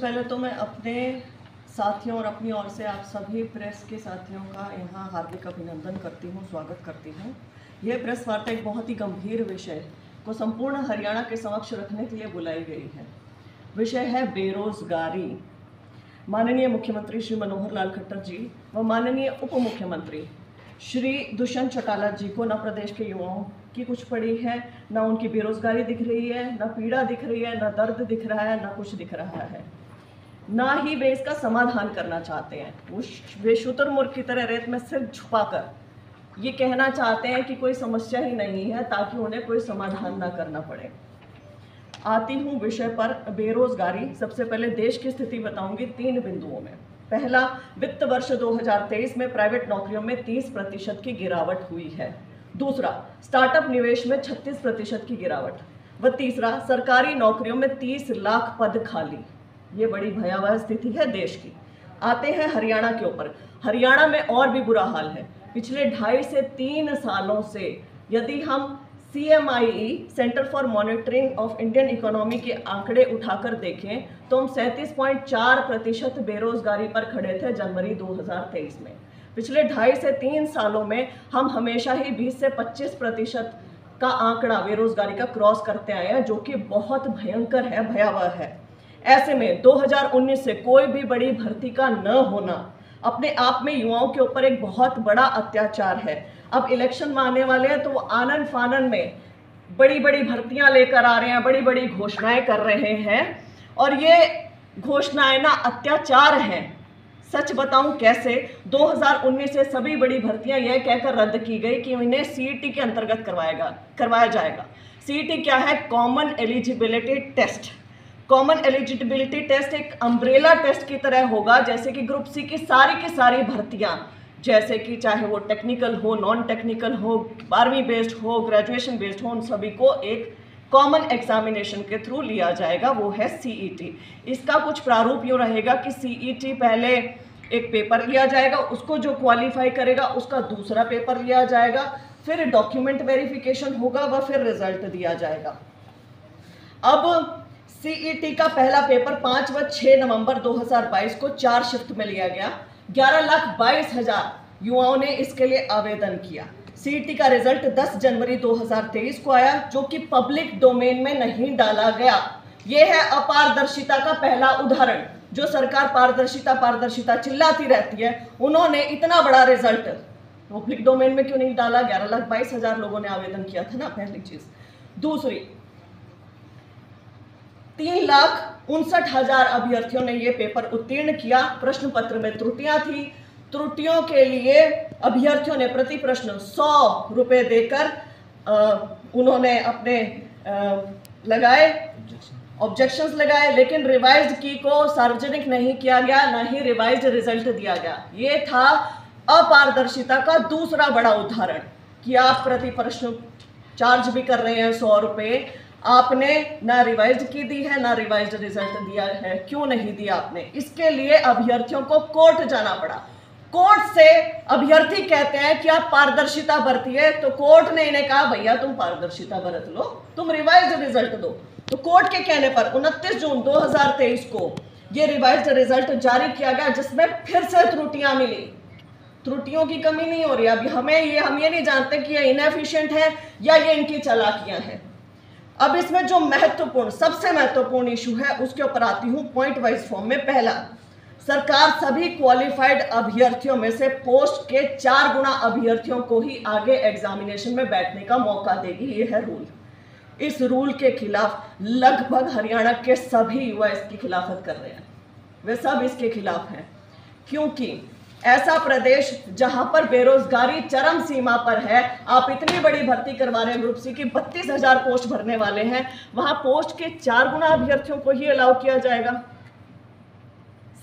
पहले तो मैं अपने साथियों और अपनी ओर से आप सभी प्रेस के साथियों का यहाँ हार्दिक अभिनंदन करती हूँ, स्वागत करती हूँ। यह प्रेस वार्ता एक बहुत ही गंभीर विषय को संपूर्ण हरियाणा के समक्ष रखने के लिए बुलाई गई है। विषय है बेरोजगारी। माननीय मुख्यमंत्री श्री मनोहर लाल खट्टर जी व माननीय उप मुख्यमंत्री श्री दुष्यंत चौटाला जी को न प्रदेश के युवाओं की कुछ पड़ी है, न उनकी बेरोजगारी दिख रही है, न पीड़ा दिख रही है, न दर्द दिख रहा है, न कुछ दिख रहा है, ना ही वे इसका समाधान करना चाहते हैं। वे शुतुरमुर्ग की तरह रेत में सिर छुपाकर ये कहना चाहते हैं कि कोई समस्या ही नहीं है, ताकि उन्हें कोई समाधान ना करना पड़े। आती हूँ विषय पर, बेरोजगारी। सबसे पहले देश की स्थिति बताऊंगी 3 बिंदुओं में। पहला, वित्त वर्ष 2023 में प्राइवेट नौकरियों में 30% की गिरावट हुई है। दूसरा, स्टार्टअप निवेश में 36% की गिरावट। व तीसरा, सरकारी नौकरियों में 30 लाख पद खाली। ये बड़ी भयावह स्थिति है देश की। आते हैं हरियाणा के ऊपर। हरियाणा में और भी बुरा हाल है। पिछले 2.5 से 3 सालों से यदि हम CMIE centre for monitoring of Indian economy के आंकड़े उठाकर देखें तो हम 37.4% बेरोजगारी पर खड़े थे जनवरी 2023 में। पिछले 2.5 से 3 सालों में हम हमेशा ही 20 से 25% का आंकड़ा बेरोजगारी का क्रॉस करते आए हैं, जो कि बहुत भयंकर है, भयावह है। ऐसे में 2019 से कोई भी बड़ी भर्ती का न होना अपने आप में युवाओं के ऊपर एक बहुत बड़ा अत्याचार है। अब इलेक्शन में आने वाले हैं तो वो आनन फानन में बड़ी बड़ी भर्तियां लेकर आ रहे हैं, बड़ी बड़ी घोषणाएं कर रहे हैं, और ये घोषणाएं ना अत्याचार हैं। सच बताऊं कैसे, 2019 से सभी बड़ी भर्तियां यह कहकर रद्द की गई कि इन्हें CET के अंतर्गत करवाया जाएगा। CET क्या है? Common eligibility test. Common eligibility test एक अम्ब्रेला टेस्ट की तरह होगा, जैसे कि ग्रुप C की सारी भर्तियां, जैसे कि चाहे वो टेक्निकल हो, नॉन टेक्निकल हो, 12वीं बेस्ड हो, ग्रेजुएशन बेस्ड हो, उन सभी को एक कॉमन एग्जामिनेशन के थ्रू लिया जाएगा, वो है CET। इसका कुछ प्रारूप यूँ रहेगा कि CET पहले एक पेपर लिया जाएगा, उसको जो क्वालिफाई करेगा उसका दूसरा पेपर लिया जाएगा, फिर डॉक्यूमेंट वेरिफिकेशन होगा व फिर रिजल्ट दिया जाएगा। अब CET का पहला पेपर 5 व 6 नवंबर 2022 को 4 शिफ्ट में लिया गया। 11,22,000 युवाओं ने इसके लिए आवेदन किया। CET का रिजल्ट 10 जनवरी 2023 को आया, जो कि पब्लिक डोमेन में नहीं डाला गया। यह है अपारदर्शिता का पहला उदाहरण। जो सरकार पारदर्शिता चिल्लाती रहती है, उन्होंने इतना बड़ा रिजल्ट पब्लिक डोमेन में क्यों नहीं डाला? 11,22,000 लोगों ने आवेदन किया था ना, पहली चीज। दूसरी, 3,59,000 अभ्यर्थियों ने ये पेपर उत्तीर्ण किया। प्रश्न पत्र में त्रुटियां थी। त्रुटियों के लिए अभ्यर्थियों ने प्रति प्रश्न 100 रुपए देकर उन्होंने अपने लगाए, ऑब्जेक्शंस लगाए, लेकिन रिवाइज्ड की को सार्वजनिक नहीं किया गया, ना ही रिवाइज्ड रिजल्ट दिया गया। ये था अपारदर्शिता का दूसरा बड़ा उदाहरण कि आप प्रति प्रश्न चार्ज भी कर रहे हैं 100 रुपए, आपने ना रिवाइज्ड की दी है, ना रिवाइज्ड रिजल्ट दिया है। क्यों नहीं दिया आपने? इसके लिए अभ्यर्थियों को कोर्ट जाना पड़ा। कोर्ट से अभ्यर्थी कहते हैं कि आप पारदर्शिता बरतिए, तो कोर्ट ने इन्हें कहा भैया तुम पारदर्शिता बरत लो, तुम रिवाइज्ड रिजल्ट दो। तो कोर्ट के कहने पर 29 जून 2023 को ये रिवाइज्ड रिजल्ट जारी किया गया, जिसमें फिर से त्रुटियां मिली। त्रुटियों की कमी नहीं हो रही। अभी हम ये नहीं जानते कि ये इनएफिशिएंट है या ये इनकी चालाकियां हैं। अब इसमें जो सबसे महत्वपूर्ण इशू है, उसके ऊपर आती हूँ पॉइंट वाइज फॉर्म में। पहला, सरकार सभी क्वालिफाइड अभ्यर्थियों में से पोस्ट के 4 गुना अभ्यर्थियों को ही आगे एग्जामिनेशन में बैठने का मौका देगी। ये है रूल। इस रूल के खिलाफ लगभग हरियाणा के सभी युवा इसकी खिलाफत कर रहे हैं। वे सब इसके खिलाफ हैं, क्योंकि ऐसा प्रदेश जहां पर बेरोजगारी चरम सीमा पर है, आप इतनी बड़ी भर्ती करवा रहे हैं, ग्रुप C की 32,000 पोस्ट भरने वाले हैं, वहां पोस्ट के 4 गुना अभ्यर्थियों को ही अलाउ किया जाएगा,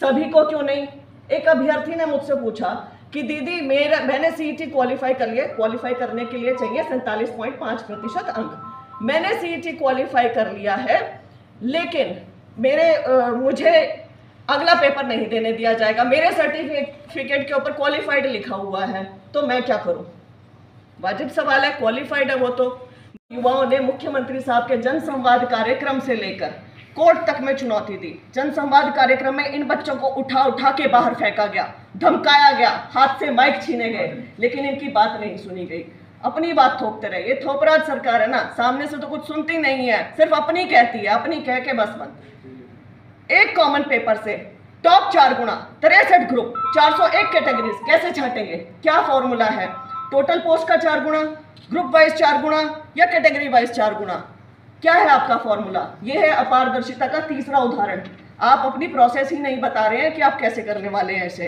सभी को क्यों नहीं? एक अभ्यर्थी ने मुझसे पूछा कि दीदी मैंने CET क्वालिफाई कर लिया, क्वालिफाई करने के लिए चाहिए 47.5% अंक। मैंने CET क्वालिफाई कर लिया है, लेकिन मुझे अगला पेपर नहीं देने दिया जाएगा, मेरे सर्टिफिकेट के ऊपर क्वालिफाइड लिखा हुआ है, तो मैं क्या करूं? वाजिब सवाल है, क्वालिफाइड है वो तो। युवाओं ने मुख्यमंत्री साहब के जन संवाद कार्यक्रम से लेकर कोर्ट तक में चुनौती दी। जनसंवाद कार्यक्रम में इन बच्चों को उठा उठा के बाहर फेंका गया, धमकाया गया, हाथ से माइक छीने गए, लेकिन इनकी बात नहीं सुनी गई। अपनी बात थोपते रहे। ये थोपराज सरकार है ना, सामने से तो कुछ सुनती नहीं है, सिर्फ अपनी कहती है, अपनी कह के बस बंद। एक कॉमन पेपर से टॉप 4 गुना, 63 ग्रुप, 401 कैटेगरीज कैसे छाटेंगे? क्या फॉर्मूला है? टोटल पोस्ट का 4 गुना, ग्रुप वाइज 4 गुना या कैटेगरी वाइज 4 गुना? क्या है आपका फॉर्मूला? ये है अपारदर्शिता का तीसरा उदाहरण। आप अपनी प्रोसेस ही नहीं बता रहे हैं कि आप कैसे करने वाले हैं ऐसे।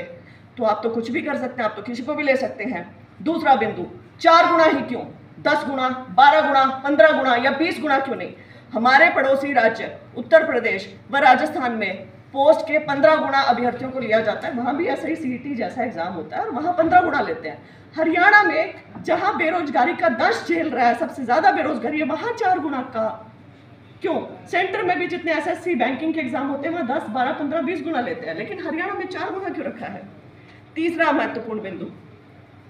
तो आप तो कुछ भी कर सकते हैं, आप तो किसी को भी ले सकते हैं। दूसरा बिंदु, 4 गुना ही क्यों? 10 गुना, 12 गुना, 15 गुना या 20 गुना क्यों नहीं? हमारे पड़ोसी राज्य उत्तर प्रदेश व राजस्थान में पोस्ट के 15 गुना अभ्यर्थियों को लिया जाता है। वहाँ भी ऐसा ही सीईटी जैसा एग्जाम होता है और वहाँ 15 गुना लेते हैं। हरियाणा में जहाँ बेरोजगारी का दंश झेल रहा है, सबसे ज्यादा बेरोजगारी है, वहाँ 4 गुना का क्यों? सेंटर में भी जितने एसएससी बैंकिंग के एग्जाम होते हैं वहाँ 10, 12, 15, 20 गुना लेते हैं, लेकिन हरियाणा में 4 गुना क्यों रखा है? तीसरा महत्वपूर्ण बिंदु,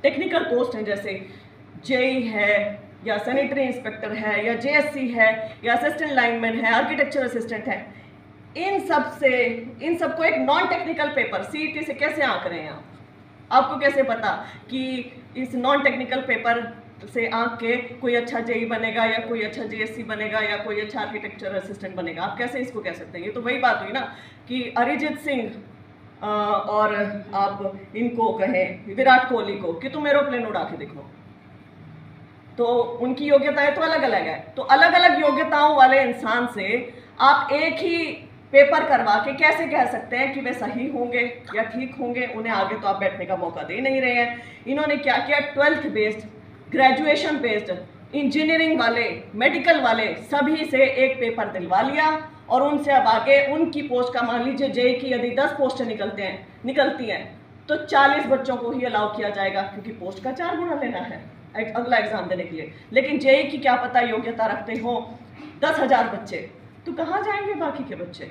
टेक्निकल पोस्ट है जैसे जेई है या सैनिटरी इंस्पेक्टर है या जेएससी है या असिस्टेंट लाइनमैन है, आर्किटेक्चर असिस्टेंट है, इन सबको एक नॉन टेक्निकल पेपर सीईटी से कैसे आंक रहे हैं आप? आपको कैसे पता कि इस नॉन टेक्निकल पेपर से आंक के कोई अच्छा जेई बनेगा या कोई अच्छा जेएससी बनेगा या कोई अच्छा आर्किटेक्चर असिस्टेंट बनेगा? आप कैसे इसको कह सकते हैं? ये तो वही बात हुई ना कि अरिजीत सिंह और आप इनको कहें विराट कोहली को कि तुम एरोप्लेन उड़ा के देखो, तो उनकी योग्यताएं तो अलग अलग है। तो अलग अलग योग्यताओं वाले इंसान से आप एक ही पेपर करवा के कैसे कह सकते हैं कि वे सही होंगे या ठीक होंगे? उन्हें आगे तो आप बैठने का मौका दे नहीं रहे हैं। इन्होंने क्या किया? 12th based, graduation based, engineering वाले, मेडिकल वाले सभी से एक पेपर दिलवा लिया और उनसे अब आगे उनकी पोस्ट का, मान लीजिए जेई की यदि 10 पोस्टें निकलती हैं तो 40 बच्चों को ही अलाउ किया जाएगा, क्योंकि पोस्ट का 4 गुना लेना है अगला एग्जाम देने के लिए। लेकिन जेई की क्या पता योग्यता रखते हो 10,000 बच्चे, तो कहाँ जाएंगे बाकी के बच्चे?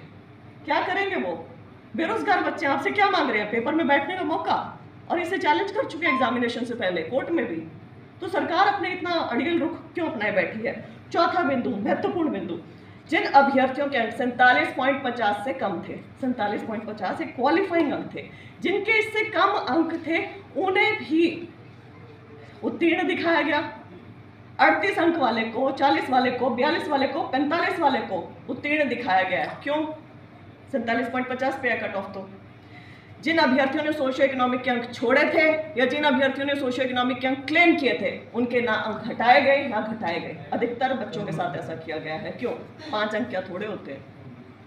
क्या करेंगे वो? बेरोजगार बच्चे आपसे क्या मांग रहे हैं? पेपर में बैठने का मौका, और इसे चैलेंज कर चुके हैं एग्जामिनेशन से पहले कोर्ट में भी। तो सरकार अपने इतना अड़ियल रुख क्यों अपनाए बैठी है? चौथा बिंदु, महत्वपूर्ण बिंदु, जिन अभ्यर्थियों के अंक 47.50 से कम थे, 47.50 एक क्वालिफाइंग अंक थे, जिनके इससे कम अंक थे उन्हें भी उत्तीर्ण दिखाया गया। 38 अंक वाले को, 40 वाले को, 42 वाले को, 45 वाले को उत्तीर्ण दिखाया गया है। क्यों? 47.50 पे है कट ऑफ। तो जिन अभ्यर्थियों ने सोशियो इकोनॉमिक के अंक छोड़े थे या जिन अभ्यर्थियों ने सोशियो इकोनॉमिक के अंक क्लेम किए थे, उनके ना अंक हटाए गए ना घटाए गए। अधिकतर बच्चों के साथ ऐसा किया गया है। क्यों? 5 अंक क्या थोड़े होते हैं?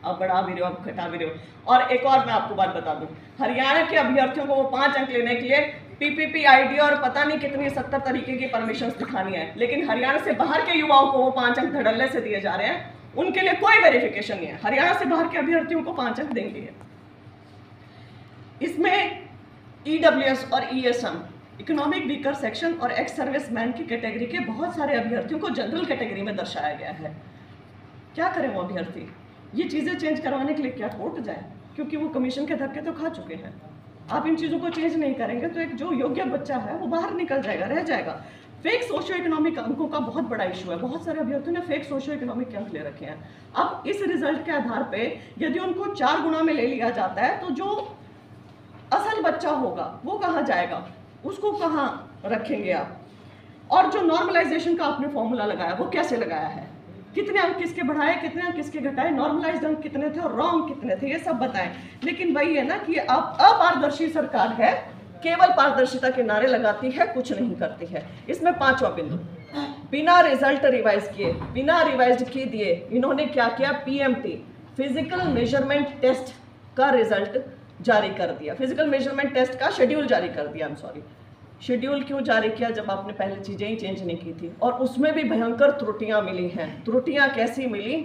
आप बढ़ा भी रहे हो, आप घटा भी रहे हो। और एक और मैं आपको बात बता दूं, हरियाणा के अभ्यर्थियों को वो 5 अंक लेने के लिए पीपीपी आईडी और पता नहीं कितनी 70 तरीके की परमिशन दिखानी है, लेकिन हरियाणा से बाहर के युवाओं को वो 5 अंक धड़ल्ले से दिए जा रहे हैं। उनके लिए कोई वेरिफिकेशन नहीं है। हरियाणा से बाहर के अभ्यर्थियों को 5 अंक देंगे। इसमें ईडब्ल्यूएस और ईएसएम, इकोनॉमिक वीकर सेक्शन और एक्स सर्विसमैन की कैटेगरी के बहुत सारे अभ्यर्थियों को जनरल कैटेगरी में दर्शाया गया है। क्या करें वो अभ्यर्थी? ये चीज़ें चेंज करवाने के लिए क्या कोर्ट जाए? क्योंकि वो कमीशन के धक्के तो खा चुके हैं। आप इन चीज़ों को चेंज नहीं करेंगे तो एक जो योग्य बच्चा है वो बाहर निकल जाएगा, रह जाएगा। फेक सोशियो इकोनॉमिक अंकों का बहुत बड़ा इशू है। बहुत सारे अभ्यर्थियों ने फेक सोशियो इकोनॉमिक के अंक ले रखे हैं। अब इस रिजल्ट के आधार पे यदि उनको 4 गुना में ले लिया जाता है तो जो असल बच्चा होगा वो कहाँ जाएगा? उसको कहाँ रखेंगे आप? और जो नॉर्मलाइजेशन का आपने फॉर्मूला लगाया वो कैसे लगाया है? कितने अंक किसके बढ़ाए, कितने अंक किसके घटाए, नॉर्मलाइज्ड अंक कितने थे और रॉन्ग कितने थे, ये सब बताएं। लेकिन वही है ना कि आप अपारदर्शी सरकार है, केवल पारदर्शिता के नारे लगाती है, कुछ नहीं करती है। इसमें 5वां बिंदु, बिना रिजल्ट रिवाइज किए, बिना रिवाइज किए दिए इन्होंने क्या किया? पीएमटी फिजिकल मेजरमेंट टेस्ट का रिजल्ट जारी कर दिया, फिजिकल मेजरमेंट टेस्ट का शेड्यूल जारी कर दिया। शेड्यूल क्यों जारी किया जब आपने पहले चीज़ें ही चेंज नहीं की थी? और उसमें भी भयंकर त्रुटियां मिली हैं। त्रुटियां कैसी मिली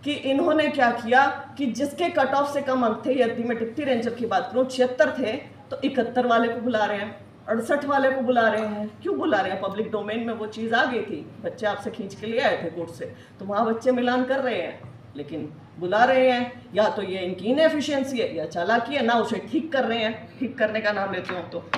कि इन्होंने क्या किया कि जिसके कट ऑफ से कम अंक थे, यदि मैं डिप्टी रेंजर की बात करूँ 76 थे, तो 71 वाले को बुला रहे हैं, 68 वाले को बुला रहे हैं। क्यों बुला रहे हैं? पब्लिक डोमेन में वो चीज़ आ गई थी, बच्चे आपसे खींच के लिए आए थे कोर्ट से, तो वहाँ बच्चे मिलान कर रहे हैं, लेकिन बुला रहे हैं। या तो ये इनकी इनएफिशिएंसी है या चालाकी है, ना उसे ठीक कर रहे हैं। ठीक करने का नाम लेते हो तो